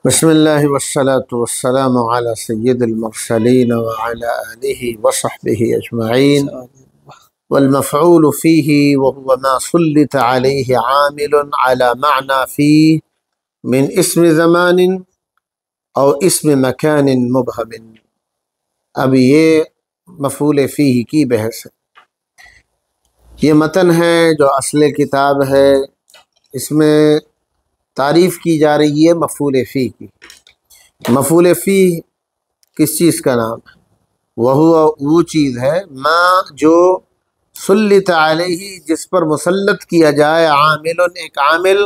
بسم الله والصلاة والسلام على سيد المرسلين وعلى آله وصحبه أجمعين. والمفعول فيه وهو ما سلط عليه عامل على معنى فيه من اسم زمان أو اسم مكان مبهم. اب یہ مفعول فیہ کی بحث ہے. یہ متن ہے جو اصل کتاب ہے، اس میں تعریف کی جا رہی ہے مفعول فیہ کی. مفعول فیہ کس چیز کا نام ہے؟ وہ چیز ہے ما جو سلط علیہ، جس پر مسلط کیا جائے عامل، ایک عامل،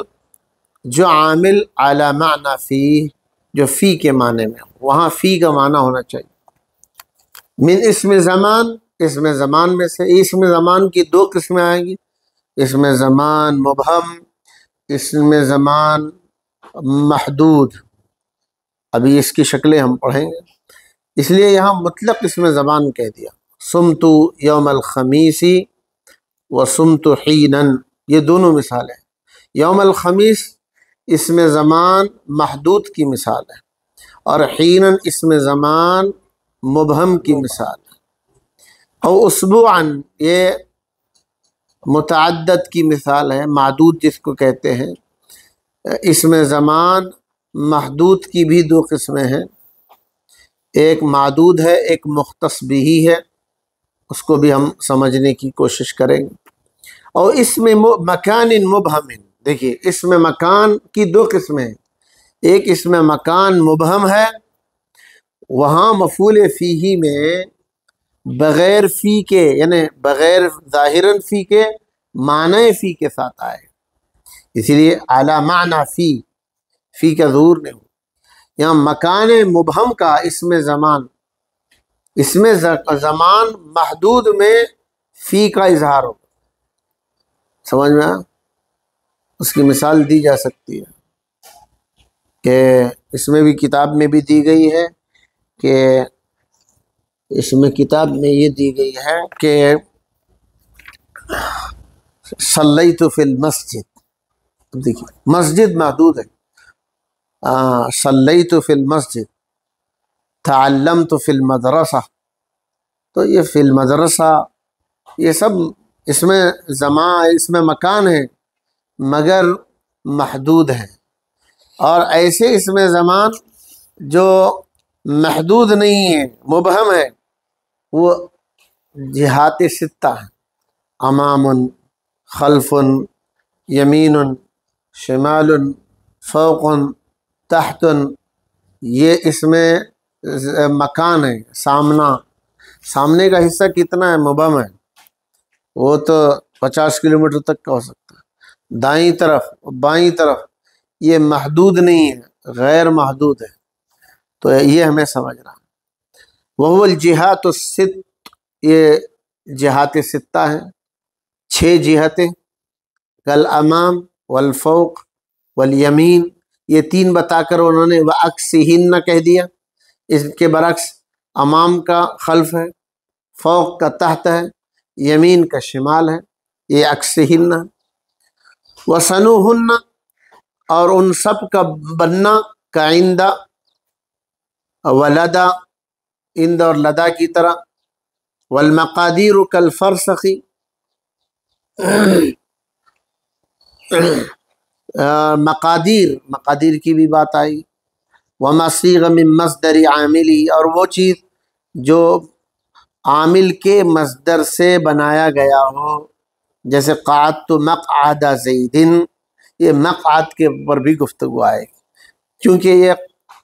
جو عامل اعلی معنی فیہ، جو فی کے معنی میں، وہاں فی کا معنی ہونا چاہیے. من اسم زمان، اسم زمان میں سے. اسم زمان کی دو قسمیں آئیں گی، اسم زمان مبہم، اسم زمان محدود. ابھی اس کی شکلیں ہم پڑھیں گے، اس لیے یہاں مطلق اسم زمان کہہ دیا. صمت یوم الخمیس و صمت حینا، یہ دونوں مثالیں. یوم الخمیس اسم زمان محدود کی مثال ہے، اور حینا اسم زمان مبہم کی مثال ہے. او اسبوعا یہ متعدد کی مثال ہے، معدود جس کو کہتے ہیں. اسم زمان محدود کی بھی دو قسمیں ہیں، ایک معدود ہے، ایک مختص بھی ہے، اس کو بھی ہم سمجھنے کی کوشش کریں گے. اور اسم مکان مبہم، دیکھیے اسم مکان کی دو قسمیں ہیں. ایک اسم مکان مبہم ہے، وہاں مفعول فیہ میں بغیر فی کے، یعنی بغیر ظاہراً فی کے، معنی فی کے ساتھ آئے، اسی لیے اعلی معنی فی کا ظہور نہیں ہو. یہاں مکان مبہم کا اسم زمان، اسم زمان محدود میں فی کا اظہار ہو. سمجھ میں اس کی مثال دی جا سکتی ہے کہ اس میں بھی کتاب میں بھی دی گئی ہے، کہ اس میں کتاب میں یہ دی گئی ہے کہ صلیت فی المسجد. دیکھیے مسجد محدود ہے. صلیت فی المسجد، تعلمت فی المدرسہ، تو یہ فی المدرسہ یہ سب اس میں زمان، اس میں مکان ہے مگر محدود ہے. اور ایسے اس میں زمان جو محدود نہیں ہے، مبہم ہے، وہ جہات ستہ ہیں: امام، خلف، یمین، شمال، فوق، تحت. یہ اس میں مکان ہے، سامنے کا حصہ کتنا ہے؟ مبہم ہے، وہ تو 50 کلومیٹر تک کا ہو سکتا ہے. دائیں طرف، بائیں طرف، یہ محدود نہیں ہے، غیر محدود ہے. تو یہ ہمیں سمجھنا. وہو الجہات الست، یہ جہات ستہ ہیں، 6 جہتیں. کالامام والفوق والیمین، یہ 3 بتا کر انہوں نے وعکسہن کہہ دیا. اس کے برعکس امام کا خلف ہے، فوق کا تحت ہے، یمین کا شمال ہے. یہ عکسہن. وصنوہن، اور ان سب کا بننا، کا عند، ولدا، عند اور لدا کی طرح. والمقادیر کالفرسخ، مقادیر کی بھی بات آئی. وما صیغ من مصدر عاملی، اور وہ چیز جو عامل کے مصدر سے بنایا گیا ہو، جیسے قعدت مقعد زید، یہ مقعد کے اوپر بھی گفتگو آئے گی، کیونکہ یہ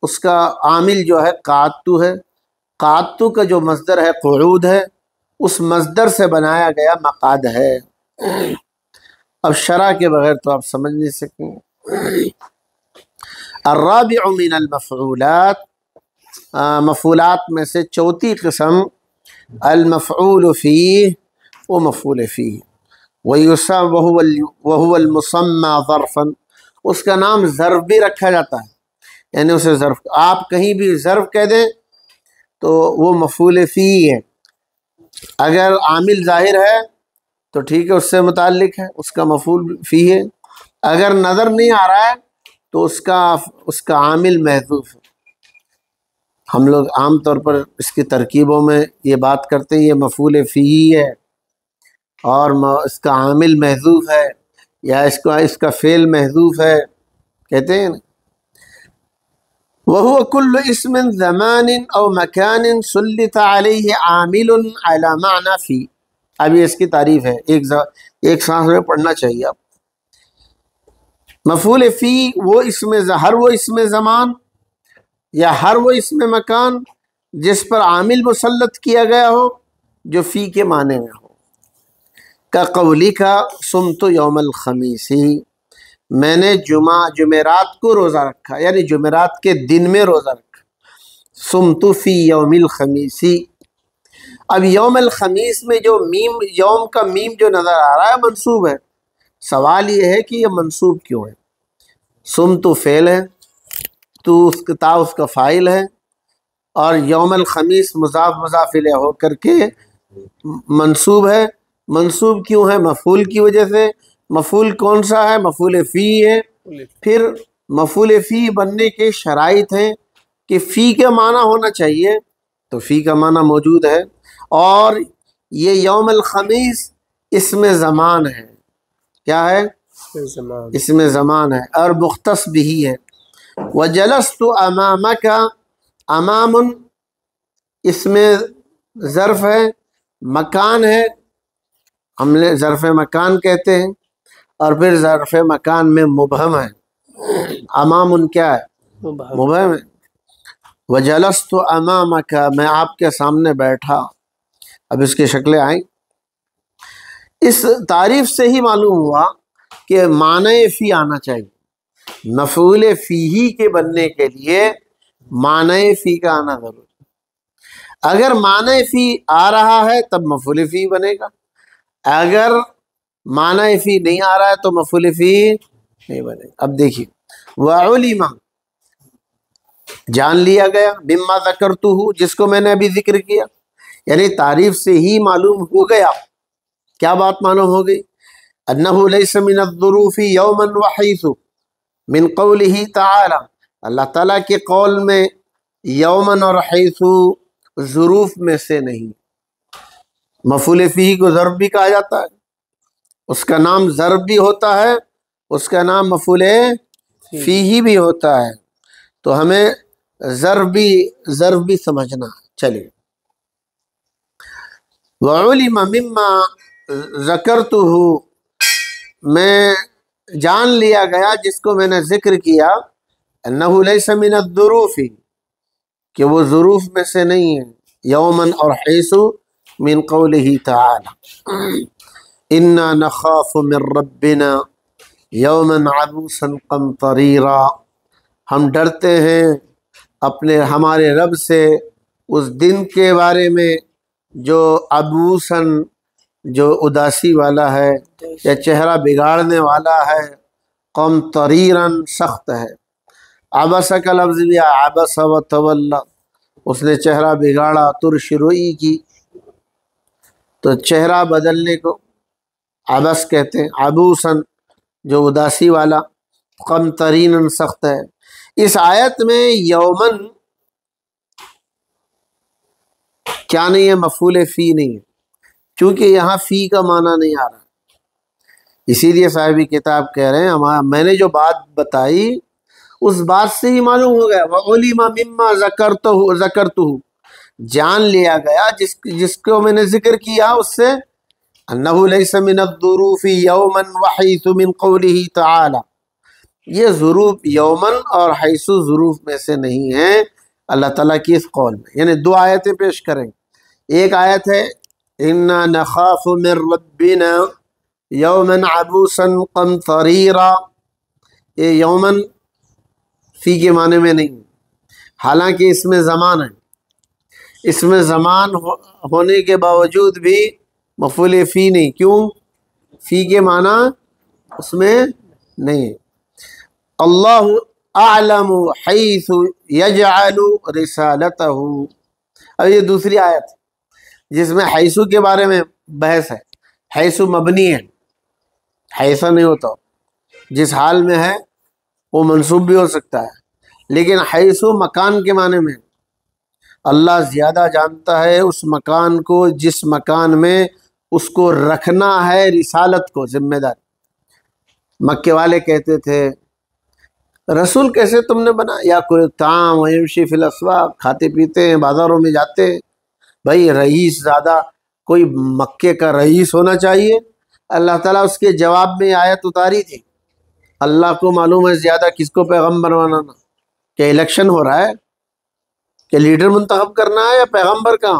اس کا عامل جو ہے قعدت ہے. قعدت کا جو مصدر ہے قعود ہے، اس مصدر سے بنایا گیا مقعد ہے. اب شرح کے بغیر تو آپ سمجھ نہیں سکیں. الرابع من المفعولات، مفعولات میں سے چوتھی قسم المفعول فیہ، وہ مفعول فیہ. وهو المسمى ظرفا، اس کا نام ظرف بھی رکھا جاتا ہے. یعنی اسے ظرف، آپ کہیں بھی ظرف کہہ دیں تو وہ مفعول فیہ ہے. اگر عامل ظاہر ہے تو ٹھیک ہے، اس سے متعلق ہے، اس کا مفعول فیہ ہے. اگر نظر نہیں آ رہا ہے تو اس کا عامل محذوف ہے۔ ہم لوگ عام طور پر اس کی ترکیبوں میں یہ بات کرتے ہیں یہ مفعول فیہ ہے اور اس کا عامل محذوف ہے یا اس کا فعل محذوف ہے، کہتے ہیں نا وَهُوَ كُلُّ اسم زمان او مکان سلط علیہ عامل علی معنی فی۔ اب یہ اس کی تعریف ہے، ایک سانس میں پڑھنا چاہیے آپ۔ مفعول فی ہر وہ اسم زمان یا ہر وہ اسم مکان جس پر عامل مسلط کیا گیا ہو جو فی کے معنی میں ہو۔ کا قولی کا صمت یوم الخمیس، میں نے جمعرات کو روزہ رکھا، یعنی جمعرات کے دن میں روزہ رکھا۔ صمت فی یوم الخمیس، اب یوم الخمیس میں جو میم، یوم کا میم جو نظر آ رہا ہے منصوب ہے۔ سوال یہ ہے کہ یہ منصوب کیوں ہے؟ صمت فعل ہے، تو اس کا فاعل ہے، اور یوم الخمیس مضاف مضاف الیہ ہو کر کے منصوب ہے۔ منصوب کیوں ہے؟ مفعول کی وجہ سے۔ مفعول کون سا ہے؟ مفعول فی ہے۔ پھر مفعول فی بننے کے شرائط ہیں کہ فی کا معنی ہونا چاہیے، تو فی کا معنی موجود ہے، اور یہ یوم الخمیس اسم زمان ہے۔ کیا ہے؟ اسم زمان ہے اور مختص بھی ہے۔ وجلست امامک، امام اسم ظرف ہے، مکان ہے، ہم نے ظرف مکان کہتے ہیں، اور پھر ظرف مکان میں مبہم ہے۔ امام کیا ہے؟ مبہم ہے۔ وجلست امامک، میں آپ کے سامنے بیٹھا۔ اب اس کی شکلیں آئیں۔ اس تعریف سے ہی معلوم ہوا کہ معنی فی آنا چاہیے۔ مفعول فیہ کے بننے کے لیے معنی فی کا آنا ضروری ہے۔ اگر معنی فی آ رہا ہے تب مفعول فی بنے گا، اگر معنی فی نہیں آ رہا ہے تو مفعول فی نہیں بنے گا۔ اب دیکھیے وعلم، جان لیا گیا، مما ذکرتہ، جس کو میں نے ابھی ذکر کیا، یعنی تعریف سے ہی معلوم ہو گیا۔ کیا بات معلوم ہو گئی؟ انہ لیس من الظروف یوما وحیث، من قولہ تعالی، اللہ تعالیٰ کے قول میں یومن اور حیث ظروف میں سے نہیں۔ مفعول فیہ کو ظرف بھی کہا جاتا ہے، اس کا نام ظرف بھی ہوتا ہے، اس کا نام مفعول فیہ بھی ہوتا ہے، تو ہمیں ظرف بھی سمجھنا ہے۔ چلیے وعلم مما ذکرتہ، میں جان لیا گیا جس کو میں نے ذکر کیا، انہ لیس من الظروف، کہ وہ ظروف میں سے نہیں ہے، یومن اور حیث، من قولہ تعالی انا نخاف من ربنا یوما عبوسا قمطریرا، ہم ڈرتے ہیں ہمارے رب سے اس دن کے بارے میں جو عبوسن، جو اداسی والا ہے یا چہرہ بگاڑنے والا ہے، قمطریرا سخت ہے۔ عبس کا لفظ بھی عبس و تولا، اس نے چہرہ بگاڑا، ترش روئی کی، تو چہرہ بدلنے کو عبس کہتے ہیں، عبوسن جو اداسی والا، قمطریرا سخت ہے۔ اس آیت میں یومن کیا نہیں ہے؟ مفعول فی نہیں ہے، چونکہ یہاں فی کا معنی نہیں آ رہا، اسی لیے صاحب کتاب کہہ رہے ہیں میں نے جو بات بتائی اس بات سے ہی معلوم ہو گیا۔ وَعُلِمَ مِمَّا ذَكَرْتُهُ، جان لیا گیا جس کو میں نے ذکر کیا اس سے، انہ لیس من الظروف یوما وحیث من قولہ تعالی، یہ ظروف یومن اور حیث ظروف میں سے نہیں ہیں اللہ تعالیٰ کی اس قول میں۔ یعنی دو آیتیں پیش کریں، ایک آیت ہے انا نخاف من ربنا یوما عبوسا قمطریرا، یہ یومن فی کے معنی میں نہیں، حالانکہ اس میں زمان ہے، اس میں زمان ہونے کے باوجود بھی مفعول فی نہیں۔ کیوں؟ فی کے معنی اس میں نہیں۔ اللہ اعلم حیث یجعل رسالتہ، اب یہ دوسری آیت جس میں حیث کے بارے میں بحث ہے۔ حیث مبنی ہے، حیث نہیں ہوتا، جس حال میں ہے وہ منصوب بھی ہو سکتا ہے، لیکن حیث مکان کے معنی میں اللہ زیادہ جانتا ہے اس مکان کو جس مکان میں اس کو رکھنا ہے رسالت کو ذمہ دار۔ مکے والے کہتے تھے رسول کیسے تم نے بنا، یا کوئی طعام ویمشی فی الاسواق، کھاتے پیتے ہیں بازاروں میں جاتے ہیں، بھائی رئیس زیادہ کوئی مکے کا رئیس ہونا چاہیے۔ اللہ تعالیٰ اس کے جواب میں آیت اتاری تھی، اللہ کو معلوم ہے زیادہ کس کو پیغمبر بنانا، کہ الیکشن ہو رہا ہے کہ لیڈر منتخب کرنا ہے یا پیغمبر کا۔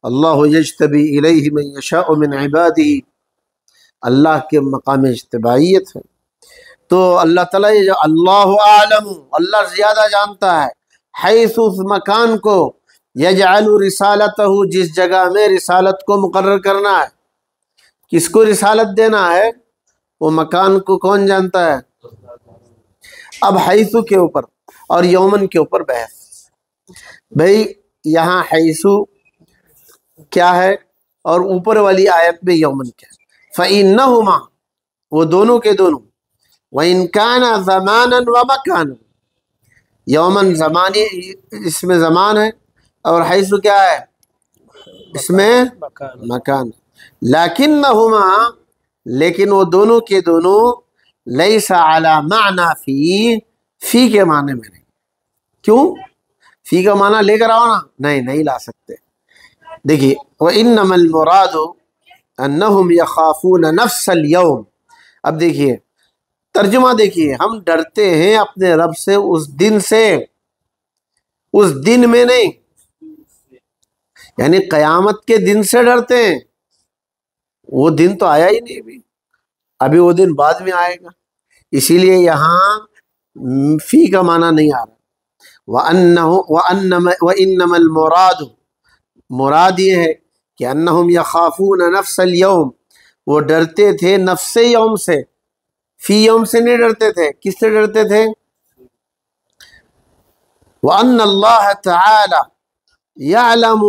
اللہ یجتبی الیہ من یشاء من عبادہ، اللہ کے مقام اجتبائیت ہے۔ تو اللہ تعالیٰ یہ جو اللہ اعلم، اللہ زیادہ جانتا ہے، حیث اس مکان کو، یجعل رسالتہ جس جگہ میں رسالت کو مقرر کرنا ہے، کس کو رسالت دینا ہے وہ مکان کو کون جانتا ہے۔ اب حیث کے اوپر اور یومن کے اوپر بحث، بھئی یہاں حیث کیا ہے اور اوپر والی آیت میں یومن کیا ہے۔ فَإِنَّهُمَا، وہ دونوں کے دونوں، وَإِنْ كَانَ زَمَانًا وَمَكَانًا، یومن زمانی، اس میں زمان ہے، اور حیث کیا ہے، اس میں مکان۔ لَكِنَّهُمَا، لیکن وہ دونوں کے دونوں، لَيْسَ عَلَى مَعْنَى فی کے معنی میں نہیں۔ کیوں؟ فی کا معنی لے کر آؤ نا، نہیں لا سکتے۔ دیکھیے وَإِنَّمَا الْمُرَادُ أَنَّهُمْ يَخَافُونَ نَفْسَ الْيَوْمِ، اب دیکھیے ترجمہ دیکھیے، ہم ڈرتے ہیں اپنے رب سے اس دن سے، اس دن میں نہیں، یعنی قیامت کے دن سے ڈرتے ہیں۔ وہ دن تو آیا ہی نہیں، ابھی وہ دن بعد میں آئے گا، اسی لیے یہاں فی کا معنی نہیں آ رہا۔ وَإِنَّمَا الْمُرَادُ، مراد یہ ہے کہ انہم یخافون نفس اليوم، وہ ڈرتے تھے نفس یوم سے، فی یوم سے نہیں ڈرتے تھے۔ کس سے ڈرتے تھے؟ وَأَنَّ اللَّهَ تَعَالَى يَعْلَمُ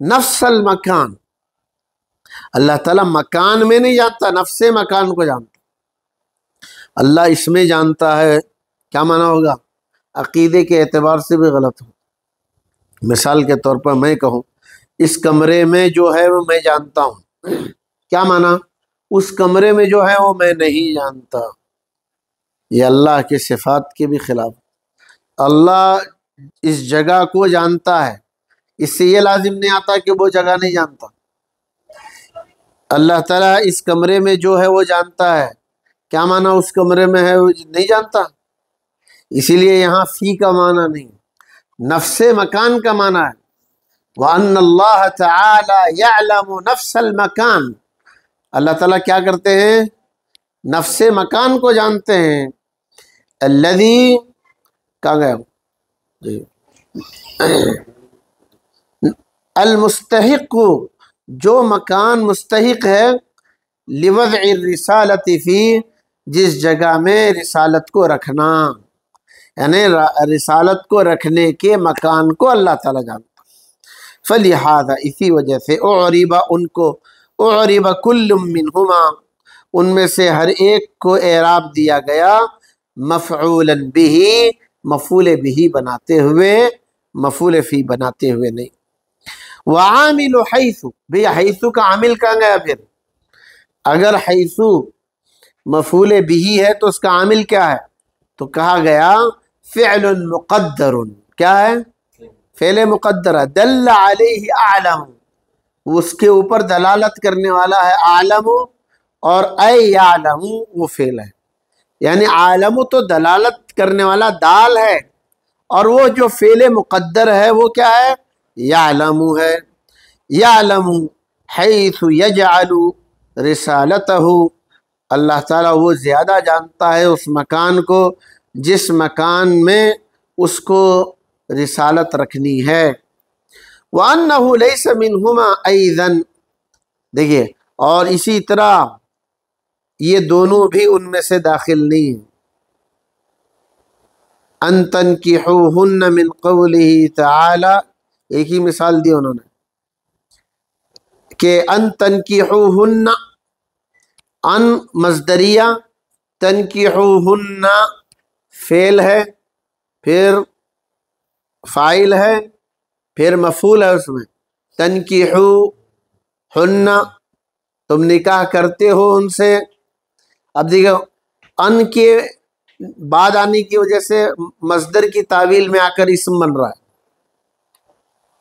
نَفْسَ الْمَكَانِ، اللہ تعالیٰ مکان میں نہیں جانتا، نفس مکان کو جانتا۔ اللہ اس میں جانتا ہے، کیا معنی ہوگا؟ عقیدے کے اعتبار سے بھی غلط ہو۔ مثال کے طور پر میں کہوں اس کمرے میں جو ہے وہ میں جانتا ہوں، کیا معنی؟ اس کمرے میں جو ہے وہ میں نہیں جانتا، یہ اللہ کے صفات کے بھی خلاف۔ اللہ اس جگہ کو جانتا ہے، اس سے یہ لازم نہیں آتا کہ وہ جگہ نہیں جانتا۔ اللہ تعالیٰ اس کمرے میں جو ہے وہ جانتا ہے، کیا معنی اس کمرے میں ہے وہ نہیں جانتا؟ اسی لیے یہاں فی کا معنی نہیں، نفس مکان کا معنی ہے۔ وَأَنَّ اللَّهَ تَعَالَى يَعْلَمُ نَفْسَ الْمَكَانِ، اللہ تعالیٰ کیا کرتے ہیں؟ نفس مکان کو جانتے ہیں۔ الذی، کہاں گیا جی، المستحق، جو مکان مستحق ہے، لوضع الرسالت فی، جس جگہ میں رسالت کو رکھنا، یعنی رسالت کو رکھنے کے مکان کو اللہ تعالیٰ جانتا۔ فلہذا، اسی وجہ سے، اعرب، ان کو، اعرب کل منہما، ان میں سے ہر ایک کو اعراب دیا گیا مفعولا بہ، مفعول بہ بناتے ہوئے، مفعول فی بناتے ہوئے نہیں۔ وعامل حیث، بھی حیث کا عامل کہاں گیا پھر؟ اگر حیث مفعول بہ ہے تو اس کا عامل کیا ہے؟ تو کہا گیا فعل مقدر، کیا ہے؟ فعل مقدر ہے، دل علیہ اعلم، اس کے اوپر دلالت کرنے والا ہے اعلم، اور اے یعلم وہ فعل ہے، یعنی عالم تو دلالت کرنے والا دال ہے، اور وہ جو فعل مقدر ہے وہ کیا ہے؟ یعلم ہے۔ یعلم حیث یجعل رسالتہ، اللہ تعالیٰ وہ زیادہ جانتا ہے اس مکان کو جس مکان میں اس کو رسالت رکھنی ہے۔ وَأَنَّهُ لَيْسَ مِنْهُمَا أَيْضًا، دیکھیے، اور اسی طرح یہ دونوں بھی ان میں سے داخل نہیں ہیں۔ أَن تَنْكِحُوهُنَّ مِنْ قَوْلِهِ تَعَالَى، ایک ہی مثال دی انہوں نے کہ أَن تَنْكِحُوهُنَّ، ان مصدریہ، تنکحوہن فعل ہے، پھر فاعل ہے، پھر مفعول ہے اس میں. تنکیحو ہن، تم نکاح کرتے ہو ان سے. اب دیکھو ان کے بعد آنے کی وجہ سے مصدر کی تعویل میں آ کر اسم بن رہا ہے.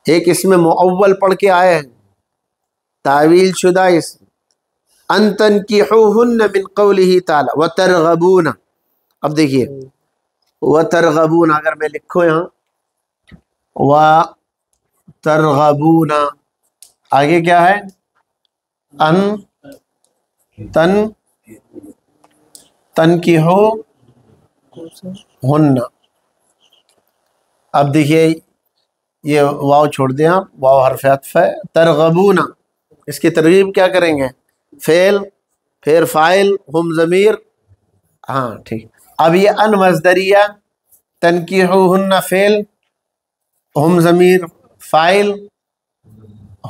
ایک اس میں مؤول پڑھ کے آئے ہیں تعویل شدہ اسم. ان تنکحوہن من قولہ تعالی وترغبون. اب دیکھیے وترغبون اگر میں لکھوں یہاں وترغبون، آگے کیا ہے؟ ان تنکحوہن. اب دیکھیے یہ واو چھوڑ دیں آپ، واو حرف عطف ہے. ترغبون اس کی ترغیب کیا کریں گے؟ فعل، پھر فاعل، ہم ضمیر. ہاں ٹھیک. اب یہ ان مصدریہ، تنکیحوہن فعل، ہم ضمیر فاعل،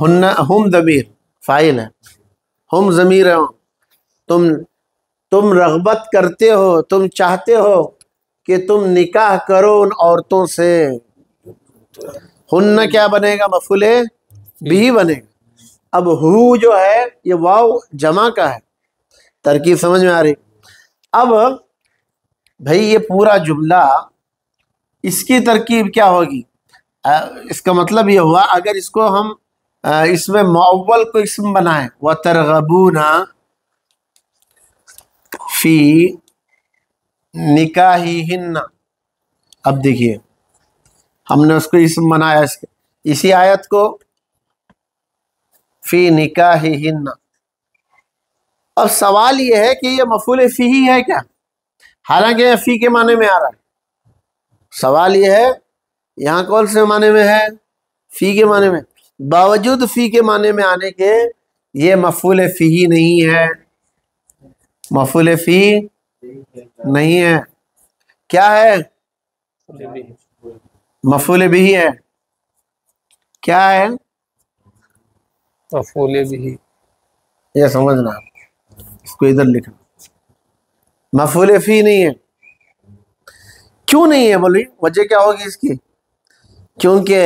ہم ضمیر فاعل ہے، ہم ضمیر ہے. تم رغبت کرتے ہو، تم چاہتے ہو کہ تم نکاح کرو ان عورتوں سے. ہن کیا بنے گا؟ مفعول بھی بنے گا. اب ہو جو ہے یہ واو جمع کا ہے. ترکیب سمجھ میں آ رہی؟ اب بھئی یہ پورا جملہ اس کی ترکیب کیا ہوگی؟ اس کا مطلب یہ ہوا اگر اس کو ہم اس میں مؤول کو اسم بنائیں وَتَرْغَبُونَ فی نکاحہن. اب دیکھیے ہم نے اس کو اسم بنایا، اسی آیت کو فی نکاحہن. اب سوال یہ ہے کہ یہ مفعول فیہ ہے کیا؟ حالانکہ یہ فی کے معنی میں آ رہا ہے. سوال یہ ہے یہاں کون سے معنی میں ہے؟ فی کے معنی میں. باوجود فی کے معنی میں آنے کے یہ مفعول فیہ نہیں ہے، مفعول فی نہیں ہے. کیا ہے؟ مفعول بھی ہے. کیا ہے؟ مفعول بھی. یہ سمجھنا، اس کو ادھر لکھنا. مفعول فی نہیں ہے. کیوں نہیں ہے بولی؟ وجہ کیا ہوگی اس کی؟ کیونکہ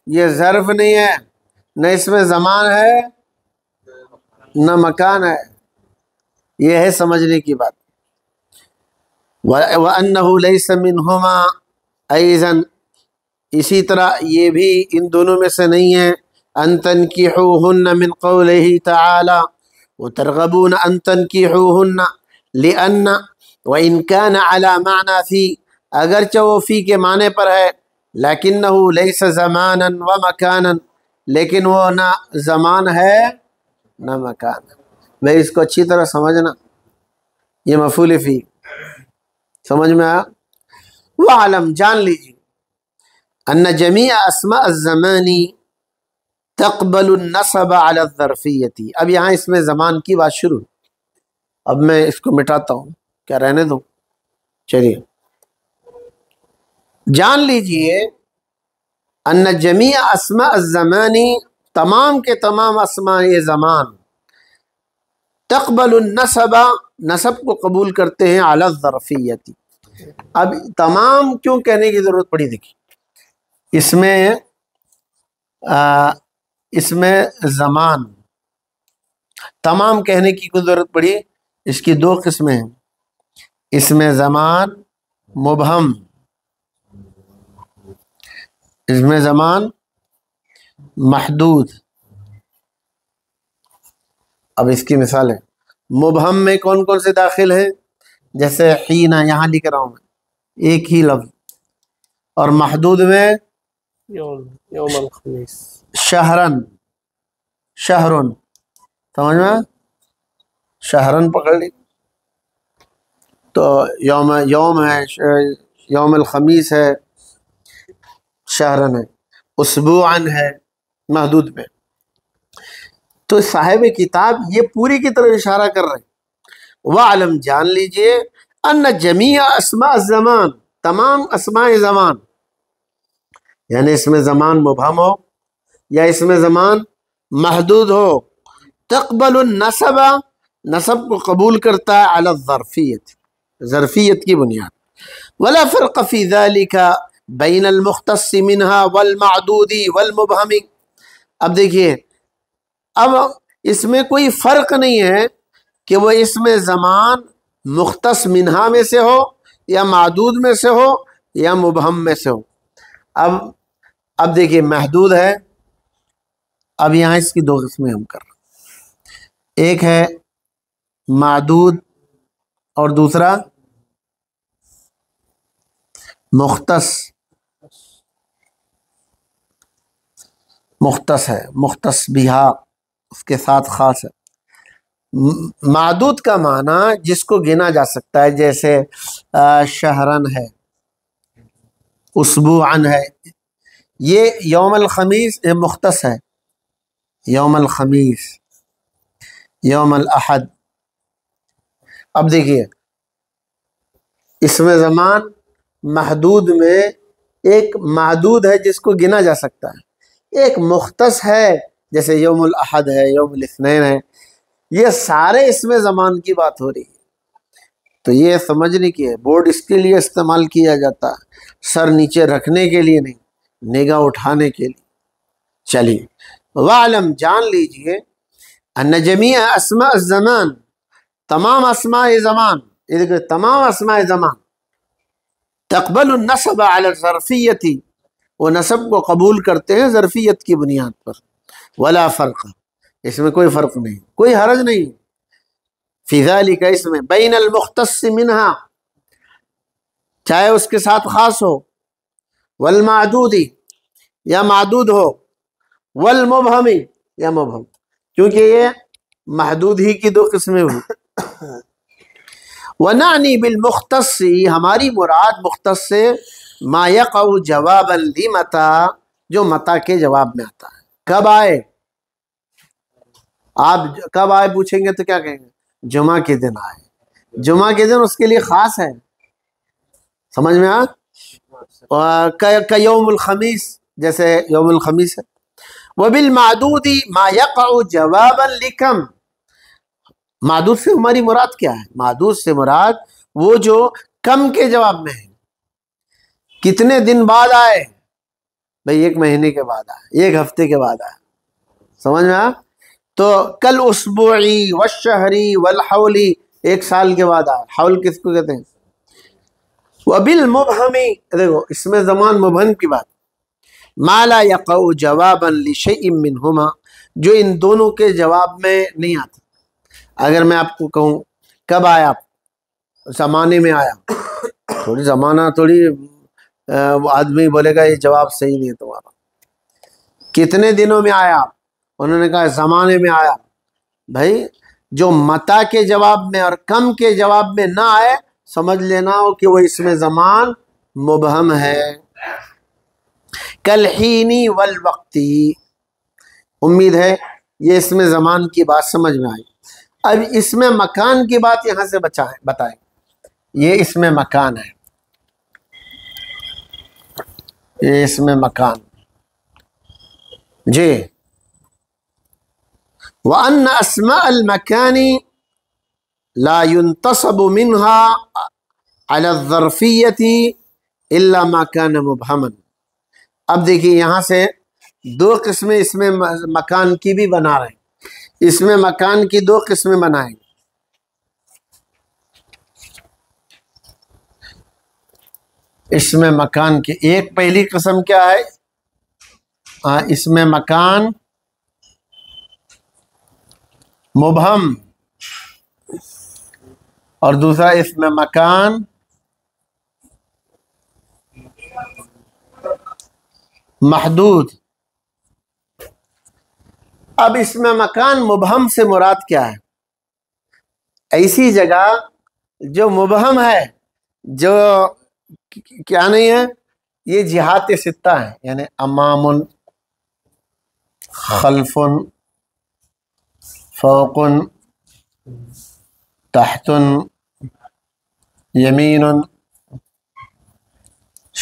یہ ظرف نہیں ہے، نہ اس میں زمان ہے نہ مکان ہے. یہ ہے سمجھنے کی بات. وَأَنَّهُ لَيْسَ مِنْهُمَا أَيْضًا، اسی طرح یہ بھی ان دونوں میں سے نہیں ہے. أَن تَنْكِحُوهُنَّ مِنْ قَوْلِهِ تَعَالَى وَتَرْغَبُونَ أَن تَنْكِحُوهُنَّ لِأَنَّ وَإِنْ كَانَ عَلَى مَعْنَى فِي، اگرچہ وہ فی کے معنی پر ہے، لَكِنَّهُ لَيْسَ زَمَانًا وَمَكَانًا، لیکن وہ نہ زمان ہے نہ مکان ہے. میں اس کو اچھی طرح سمجھنا، یہ مفعول فی سمجھ میں آیا؟ وَعَلَمْ جان لیجیے ان جمیع اسماء الزمان تقبل النصب على الظرفیت. اب یہاں اس میں زمان کی بات شروع. اب میں اس کو مٹاتا ہوں، کیا رہنے دو؟ چلیے جان لیجیے ان جمیع اسماء الزمان، تمام کے تمام اسماء زمان، تقبل النصب، نصب کو قبول کرتے ہیں، علی الظرفیت. اب تمام کیوں کہنے کی ضرورت پڑی؟ دیکھیے اس میں زمان تمام کہنے کی کوئی ضرورت پڑی؟ اس کی دو قسمیں ہیں. اس میں زمان مبہم، اس میں زمان محدود. اب اس کی مثال ہے، مبہم میں کون کون سے داخل ہیں؟ جیسے حین، یہاں لکھ رہا ہوں میں ایک ہی لفظ. اور محدود میں یوم الخمیس، شہرن، شہرن، سمجھ میں؟ شہرن پکڑ لی تو یوم ہے، یوم الخمیس ہے، شہرن ہے. اسبوعن ہے محدود میں. تو صاحب کتاب یہ پوری کی طرف اشارہ کر رہے ہیں. وَعَلَمْ جان لیجئے ان جمیع اسماء الزمان، تمام اسماء زمان، یعنی اس میں زمان مبہم ہو یا اس میں زمان محدود ہو، تقبل النصب، نصب کو قبول کرتا ہے، علی الظرفیت، ظرفیت کی بنیاد. ولا فرق فی ذلک بین المختص منها والمعدود والمبہم. اب دیکھیے، اب اس میں کوئی فرق نہیں ہے کہ وہ اسم زمان مختص منہا میں سے ہو یا معدود میں سے ہو یا مبہم میں سے ہو. اب دیکھیے محدود ہے. اب یہاں اس کی دو قسمیں ہم کر رہے ہیں، ایک ہے معدود اور دوسرا مختص. مختص ہے، مختص بہا اس کے ساتھ خاص ہے. معدود کا معنی جس کو گنا جا سکتا ہے، جیسے شہرن ہے، اسبوعن ہے. یہ یوم الخمیس یہ مختص ہے، یوم الخمیس، یوم الاحد. اب دیکھیے اسم زمان محدود میں ایک معدود ہے جس کو گنا جا سکتا ہے، ایک مختص ہے جیسے یوم الاحد ہے، یوم الاثنین ہے. یہ سارے اسم زمان کی بات ہو رہی ہے. تو یہ سمجھنے کی ہے، بورڈ اس کے لیے استعمال کیا جاتا ہے، سر نیچے رکھنے کے لیے نہیں، نگاہ اٹھانے کے لیے. چلیے، وعلم جان لیجئے ان جمیع اسماء الزمان، تمام اسماء زمان، تمام اسماء زمان تقبل النصب علی الظرفیت، وہ نصب کو قبول کرتے ہیں ظرفیت کی بنیاد پر. ولا فرق، اس میں کوئی فرق نہیں، کوئی حرج نہیں. فی ذالک، اس میں بین المختص منہا، چاہے اس کے ساتھ خاص ہو، والمعدود یا معدود ہو، والمبہم یا مبہم، کیونکہ یہ محدود ہی کی دو قسمیں ہوئی. ونعنی بالمختص، ہماری مراد مختص سے ما یقع جوابا لمتا، جو متا کے جواب میں آتا ہے. کب آئے؟ آپ کب آئے پوچھیں گے تو کیا کہیں گے؟ جمعہ کے دن آئے. جمعہ کے دن اس کے لیے خاص ہے، سمجھ میں یوم الخمیس، جیسے یوم الخمیس ہے. وبالمعدود ما یقع جوابا لکم، معدود سے ہماری مراد کیا ہے؟ معدود سے مراد وہ جو کم کے جواب میں ہے. کتنے دن بعد آئے؟ بھئی 1 مہینے کے بعد آئے، 1 ہفتے کے بعد آئے. سمجھ میں آیا؟ تو کل اسبوعی والشہری والحولی، 1 سال کے بعد آئے. حول کس کو کہتے ہیں؟ وبالمبہم، دیکھو اس میں زمان مبہم کی بات، ما لا یقع جوابا لشیء منہما، جو ان دونوں کے جواب میں نہیں آتا. اگر میں آپ کو کہوں کب آیا، زمانے میں آیا، تھوڑی زمانہ تھوڑی آدمی بولے گا یہ جواب صحیح نہیں ہے تمہارا. کتنے دنوں میں آیا؟ انہوں نے کہا زمانے میں آیا. بھائی جو متا کے جواب میں اور کم کے جواب میں نہ آئے، سمجھ لینا ہو کہ وہ اس میں زمان مبہم ہے. کالحینی والوقتی، امید ہے یہ اس میں زمان کی بات سمجھ میں آئی. اب اس میں مکان کی بات یہاں سے بتائیں. یہ اس میں مکان ہے، یہ اس میں مکان جی. وَأَنَّ أَسْمَاءَ الْمَكَانِ لَا يُنْتَصَبُ مِنْهَا عَلَى الظَّرْفِيَّةِ إِلَّا مَا كَانَ مُبْهَمًا. اب دیکھیے یہاں سے 2 قسمیں اس میں مکان کی بھی بنا رہے ہیں. اس میں مکان کی 2 قسمیں بنائیں. اس میں مکان کی ایک پہلی قسم کیا ہے؟ اس میں مکان مبہم، اور دوسرا اس میں مکان محدود. اب اس میں مکان مبہم سے مراد کیا ہے؟ ایسی جگہ جو مبہم ہے، جو کیا نہیں ہے، یہ جہات 6 ہیں، یعنی امام، خلف، فوق، تحت، یمین،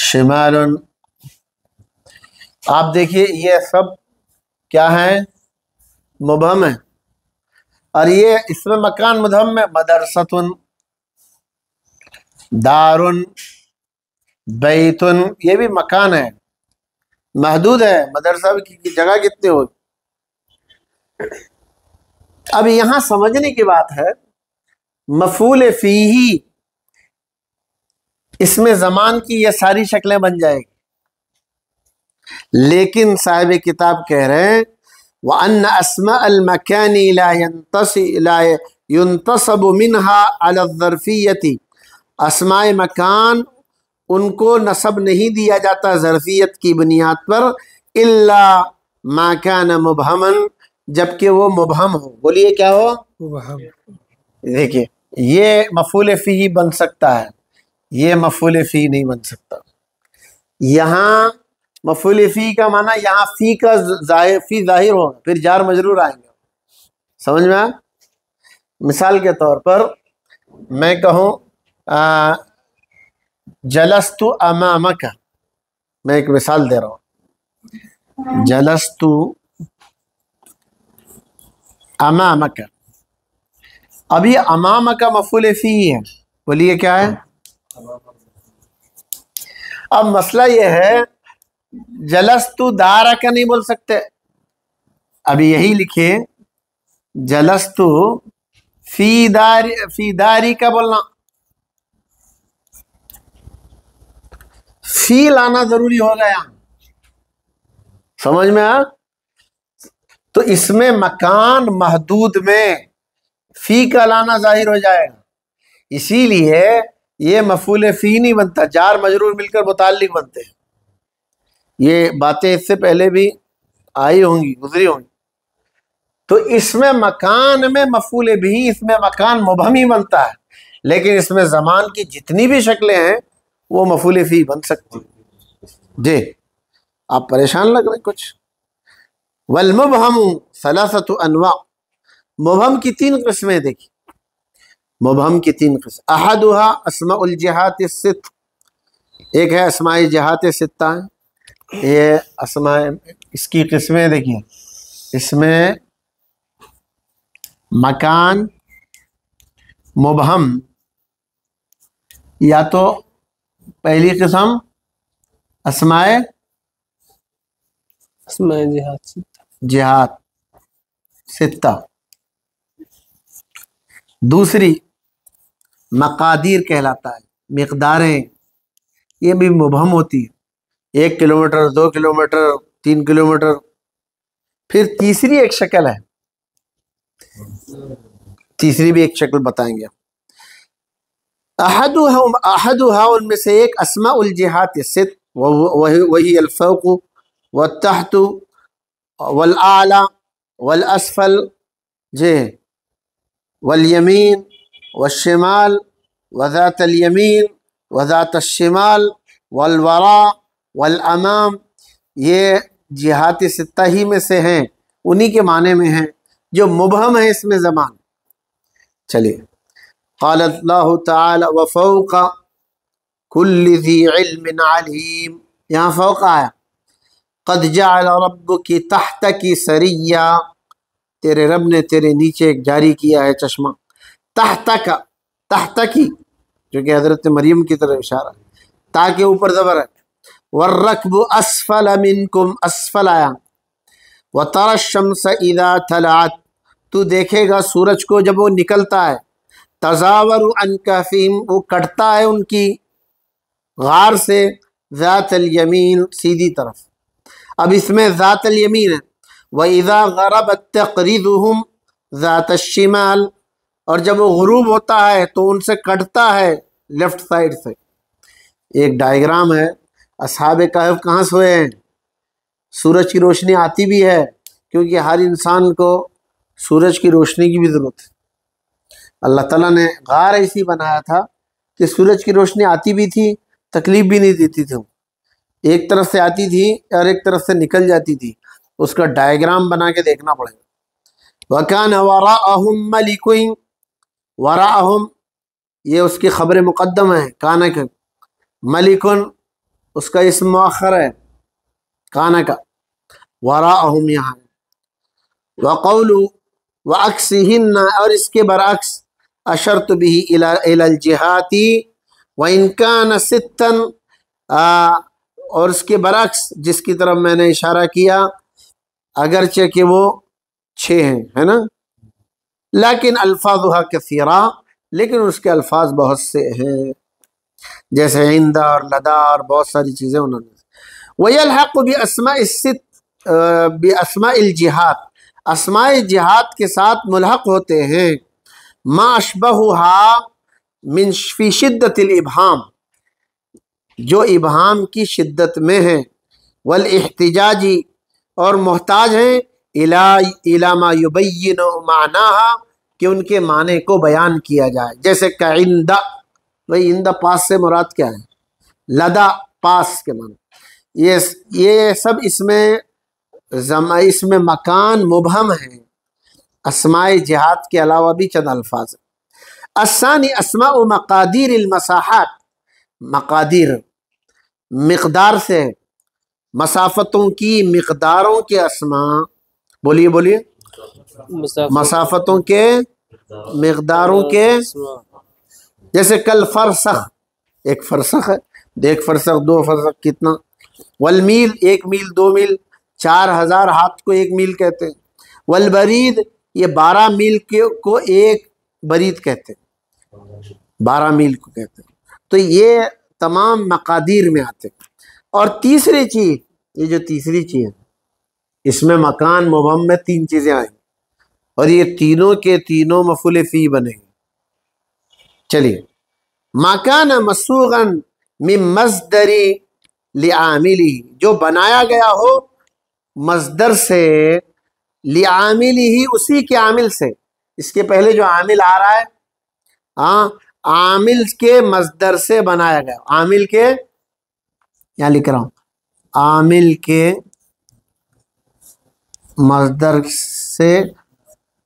شمال. آپ دیکھیے یہ سب کیا ہیں؟ مبہم ہے. اور یہ اس میں مکان مبہم میں مدرسۃ، دارن بیتن، یہ بھی مکان ہے، محدود ہے، مدرسہ کی جگہ کتنی ہوگی؟ اب یہاں سمجھنے کی بات ہے، مفعول فیہ اس میں زمان کی یہ ساری شکلیں بن جائے گی، لیکن صاحب کتاب کہہ رہے ہیں وَأَنَّ أَسْمَاءَ الْمَكَانِ لَا يُنْتَصَبُ مِنْهَا عَلَى الظَّرْفِيَّةِ، اسماء مکان ان کو نسب نہیں دیا جاتا ظرفیت کی بنیاد پر، الا ما كان مبہمن، جبکہ وہ مبہم ہو۔ بولیے کیا ہو؟ وہم۔ دیکھیے یہ مفعول فیہ بن سکتا ہے، یہ مفعول فیہ نہیں بن سکتا۔ یہاں مفعول فی کا معنی یہاں فی کا فی ظاہر ہوگا، پھر جار مجرور آئیں گے، سمجھ میں آیا؟ مثال کے طور پر میں کہوں جلست امامک، میں ایک مثال دے رہا ہوں، جلست امامک، اب یہ امامک مفعول فی ہے، بولیے کیا ہے؟ اب مسئلہ یہ ہے جلست دارک نہیں بول سکتے، اب یہی لکھے جلست فی داری کا بولنا، فی لانا ضروری ہو گیا، سمجھ میں آیا؟ تو اس میں مکان محدود میں فی کا لانا ظاہر ہو جائے گا، اسی لیے یہ مفعول فی نہیں بنتا، جار مجرور مل کر متعلق بنتے ہیں۔ یہ باتیں اس سے پہلے بھی آئی ہوں گی، گزری ہوں گی۔ تو اس میں مکان میں مفعول بھی، اس میں مکان مبہم ہی بنتا ہے، لیکن اس میں زمان کی جتنی بھی شکلیں ہیں وہ مفعول فی بن سکتی ہیں۔ جی آپ پریشان لگ رہے کچھ؟ والمبہم ثلاثۃ انواع، مبہم کی تین قسمیں دیکھیں، مبہم کی تین قسم، احدها اسماء الجہات الست، ایک ہے اسماء جہات ستہ، یہ اسماء، اس کی قسمیں دیکھیں، اس میں مکان مبہم، یا تو پہلی قسم اسماء اسماء جہات، جہات ستہ، دوسری مقادیر کہلاتا ہے، مقداریں، یہ بھی مبہم ہوتی ہے، 1 کلومیٹر، 2 کلومیٹر، 3 کلومیٹر۔ پھر تیسری ایک شکل ہے، تیسری بھی ایک شکل بتائیں گے، احدها ان میں سے ایک اسماء الجہات الست، وہی الفوق والتحت والاعلی والاسفل، جی، والیمین والشمال وذات الیمین وذات الشمال والوراء والامام، یہ جہات ستہ ہی میں سے ہیں، انہی کے معنی میں ہیں جو مبہم ہے اس میں زمان۔ چلیے، قال اللہ تعالی وفوق کل ذی علم علیم، یہاں فوق آیا، قد جعل ربک تحتک سریا، تیرے رب نے تیرے نیچے ایک جاری کیا ہے چشمہ، تحتک، تحتکی جو کہ حضرت مریم کی طرف اشارہ ہے، تاکہ اوپر زبر ہے، والرکب اسفل منکم، اسفل آیا، وتری الشمس اذا طلعت، تو دیکھے گا سورج کو جب وہ نکلتا ہے، تزاور عن کہفہم، وہ کٹتا ہے ان کی غار سے، ذات الیمین، سیدھی طرف۔ اب اس میں ذات الیمین ہے، وَإِذَا غَرَبَتْ تَقْرِضُهُمْ ذَاتَ الشِّمَالِ، اور جب وہ غروب ہوتا ہے تو ان سے کٹتا ہے لیفٹ سائڈ سے۔ ایک ڈائیگرام ہے، اصحاب کہف کہاں سوئے ہیں، سورج کی روشنی آتی بھی ہے، کیونکہ ہر انسان کو سورج کی روشنی کی بھی ضرورت ہے۔ اللہ تعالیٰ نے غار ایسی بنایا تھا کہ سورج کی روشنی آتی بھی تھی، تکلیف بھی نہیں دیتی تھی، ایک طرف سے آتی تھی اور ایک طرف سے نکل جاتی تھی، اس کا ڈائیگرام بنا کے دیکھنا پڑے گا۔ وَكَانَ وَرَاءَهُمْ مَلِكٌ، وَرَاءَهُمْ یہ اس کی خبر مقدم ہے، کانا کا، ملکن اس کا اسم مؤخر ہے کانا کا، وراءہم یہاں، وقول وعکسہن، اور اس کے برعکس، اشرت به الى الجہات وَإِنْ كَانَ سِتًّا، اور اس کے برعکس جس کی طرف میں نے اشارہ کیا، اگرچہ کہ وہ 6 ہیں، ہے نا، لیکن الفاظها کثیرہ، لیکن اس کے الفاظ بہت سے ہیں، جیسے عند اور لدا اور بہت ساری چیزیں انہوں نے. وَيَلْحَقُ بِأَسْمَاءِ الْجِهَاتِ، اسماء جہاد کے ساتھ ملحق ہوتے ہیں ما اشبہها من فی شدت الابہام، جو ابہام کی شدت میں ہیں، والاحتجاجی، اور محتاج ہیں الی ما یبین معناها، کہ ان کے معنی کو بیان کیا جائے، جیسے کہ عند، بھئی عند پاس سے مراد کیا ہے؟ لدا پاس کے معنی. یہ سب اس میں مکان مبہم ہے. اسماء جہاد کے علاوہ بھی چند الفاظ ہیں. الثانی اسماء مقادیر المساحات، مقادیر مقدار سے، مسافتوں کی مقداروں کے اسماء، بولیے مسافتوں کے مقداروں کے، جیسے کل فرسخ، ایک فرسخ ہے، ایک فرسخ 2 فرسخ کتنا، والمیل 1 میل 2 میل، 4000 ہاتھ کو 1 میل کہتے ہیں، والبرید یہ 12 میل کو 1 برید کہتے ہیں، 12 میل کو کہتے ہیں. تو یہ تمام مقادیر میں آتے ہیں. اور تیسری چیز، یہ جو تیسری چیز ہے، اس میں مکان مبہم میں 3 چیزیں آئیں، اور یہ تینوں کے تینوں مفعول فی بنے گے. چلیے، مکان مسوغا من مصدر لعاملی، جو بنایا گیا ہو مصدر سے، لعاملی اسی کے عامل سے. اس کے پہلے جو عامل آ رہا ہے، عامل کے مصدر سے بنایا گیا، عامل کے، یہاں لکھ رہا ہوں، عامل کے مصدر سے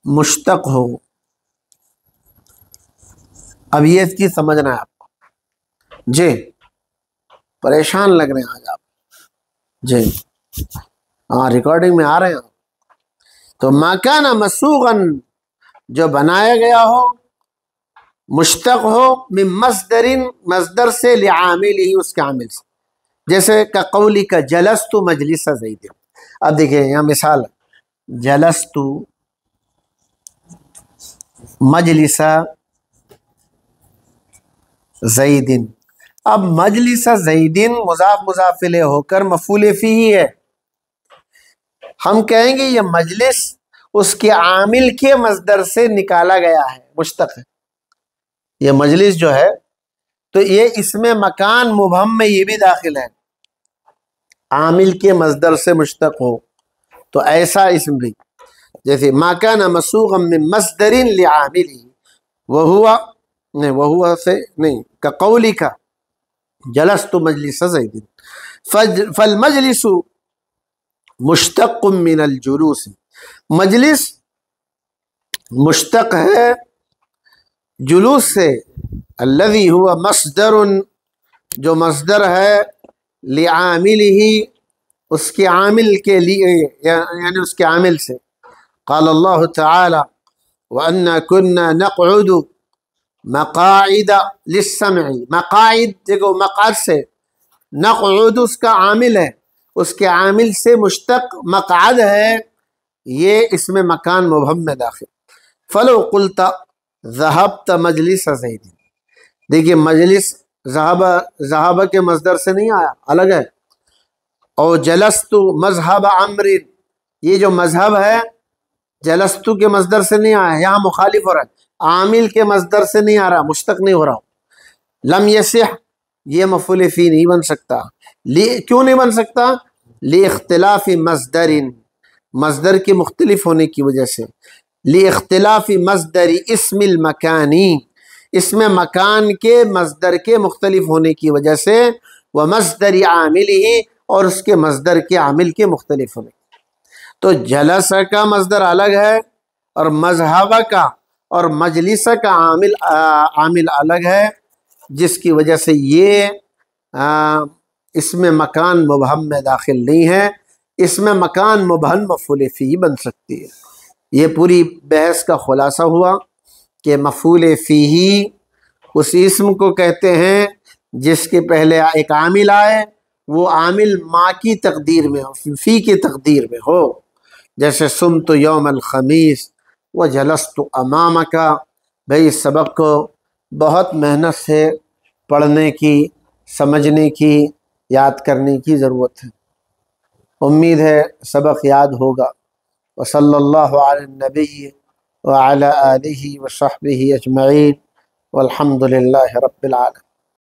مشتق ہو. اب یہ اس کی سمجھنا ہے آپ کو. جی پریشان لگ رہے ہیں آج آپ؟ جی ہاں، ریکارڈنگ میں آ رہے ہیں. تو مکان مسوغاً، جو بنایا گیا ہو، مشتق ہو، من مصدر سے، لعامل ہی اس کے عامل سے، جیسے کہ قولی کا جلست مجلس زید. اب دیکھیں یہاں مثال، جلست مجلس زید. اب مجلس زید مضاف مضاف الیہ ہو کر مفعول فی ہی ہے. ہم کہیں گے یہ مجلس اس کے عامل کے مصدر سے نکالا گیا ہے، مشتق ہے. یہ مجلس جو ہے، تو یہ اس میں مکان مبہم میں یہ بھی داخل ہے، عامل کے مصدر سے مشتق ہو. تو ایسا اسم بھی، جیسے مکان مسوغا من مصدر لعامل، وہوا سے نہیں، کقولی کا جلست مجلس زید. فالمجلس مشتق من الجلوس، مجلس مشتق ہے جلوس سے. الذي هو مصدر، جو مصدر ہے، لعاملہ اس کے عامل کے لیے، یعنی اس کے عامل سے. قال اللہ تعالی وَأَنَّا كُنَّا نَقْعُدُ مقاعد للسمع، مقاعد دیکھو مقعد سے، نقعد اس کا عامل ہے، اس کے عامل سے مشتق مقعد ہے، یہ اس میں مکان مبہم میں داخل. فلو قلت ذهبت مجلس زید، دیکھیے مجلس ذهب کے مصدر سے نہیں آیا، الگ ہے. اور جلست مذهب عمر، یہ جو مذہب ہے جلست کے مصدر سے نہیں آیا، یہاں مخالف ہو رہا ہے، عامل کے مصدر سے نہیں آ رہا، مشتق نہیں ہو رہا. لم یصح، یہ مفعول فی نہیں بن سکتا. کیوں نہیں بن سکتا؟ لاختلاف مصدر، مصدر کے مختلف ہونے کی وجہ سے. لاختلاف مصدر اسم المکانی، اسم مکان کے مصدر کے مختلف ہونے کی وجہ سے، ومصدر عاملہ، اور اس کے مصدر کے عامل کے مختلف ہونے. تو جلس کا مصدر الگ ہے، اور مذہب کا اور مجلس کا عامل الگ ہے، جس کی وجہ سے یہ اس میں مکان مبہم میں داخل نہیں ہے. اس میں مکان مبہم مفعول فی بن سکتی ہے. یہ پوری بحث کا خلاصہ ہوا کہ مفعول فی اس اسم کو کہتے ہیں جس کے پہلے ایک عامل آئے وہ عامل ما کی تقدیر میں ہو، فی کی تقدیر میں ہو، جیسے سمت یوم الخمیس وجلست امامک۔ بھئی اس سبق کو بہت محنت سے پڑھنے کی، سمجھنے کی، یاد کرنے کی ضرورت ہے۔ امید ہے سبق یاد ہوگا۔ وصلی اللہ علی النبی وعلی آلہ وصحبہ اجمعین والحمد للہ رب العالمین۔